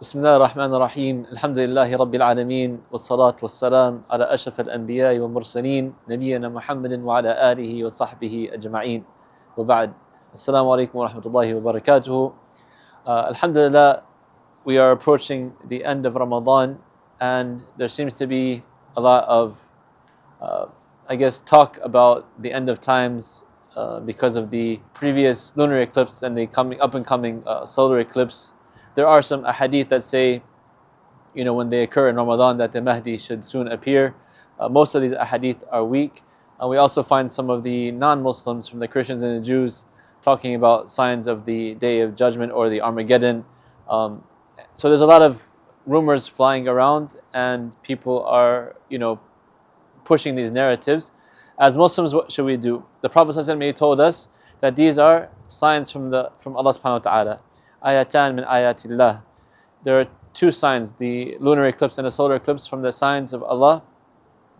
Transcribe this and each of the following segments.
بسم الله الرحمن الرحيم الحمد لله رب العالمين والصلاة والسلام على أشرف الأنبياء والمرسلين نبينا محمد وعلى آله وصحبه أجمعين وبعد السلام عليكم ورحمة الله وبركاته. Alhamdulillah, we are approaching the end of Ramadan, and there seems to be a lot of talk about the end of times because of the previous lunar eclipse and the up and coming solar eclipse. There are some ahadith that say, when they occur in Ramadan, that the Mahdi should soon appear. Most of these ahadith are weak. We also find some of the non-Muslims, from the Christians and the Jews, talking about signs of the Day of Judgment or the Armageddon. So there's a lot of rumors flying around, and people are, pushing these narratives. As Muslims, what should we do? The Prophet ﷺ told us that these are signs from Allah subhanahu wa ta'ala. Ayatan min ayatillah. There are two signs, the lunar eclipse and the solar eclipse, from the signs of Allah.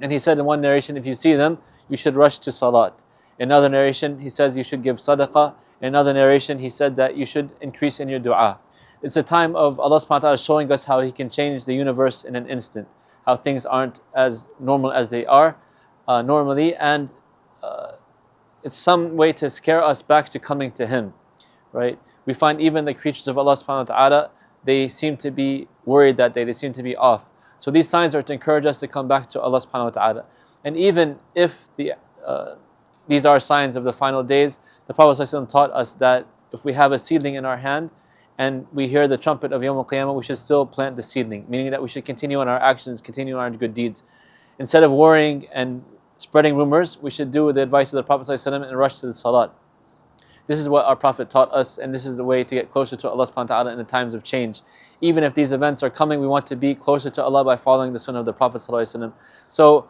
And he said in one narration, if you see them, you should rush to salat. In another narration, he says you should give sadaqah. In another narration, he said that you should increase in your dua. It's a time of Allah subhanahu wa ta'ala showing us how He can change the universe in an instant, how things aren't as normal as they are normally, and it's some way to scare us back to coming to Him, right? We find even the creatures of Allah subhanahu wa ta'ala, they seem to be worried that day, they seem to be off. So these signs are to encourage us to come back to Allah subhanahu wa ta'ala. And even if these are signs of the final days, the Prophet ﷺ taught us that if we have a seedling in our hand and we hear the trumpet of Yawm al-Qiyamah, we should still plant the seedling, meaning that we should continue on our actions, continue on our good deeds. Instead of worrying and spreading rumors, we should do the advice of the Prophet ﷺ and rush to the salat. This is what our Prophet taught us, and this is the way to get closer to Allah subhanahu wa ta'ala in the times of change. Even if these events are coming, we want to be closer to Allah by following the sunnah of the Prophet ﷺ. So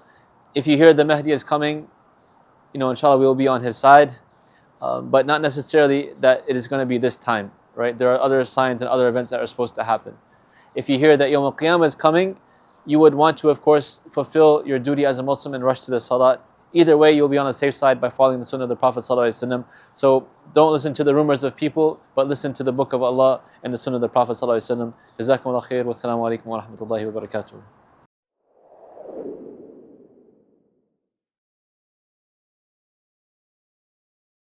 if you hear the Mahdi is coming, inshallah we will be on his side, but not necessarily that it is going to be this time, right? There are other signs and other events that are supposed to happen. If you hear that Yawm al-Qiyamah is coming, you would want to, of course, fulfill your duty as a Muslim and rush to the salat. Either way, you'll be on the safe side by following the sunnah of the Prophet ﷺ. So don't listen to the rumors of people, but listen to the book of Allah and the sunnah of the Prophet ﷺ. Jazakumullah khair. Wassalamu alaikum wa rahmatullahi wa barakatuh.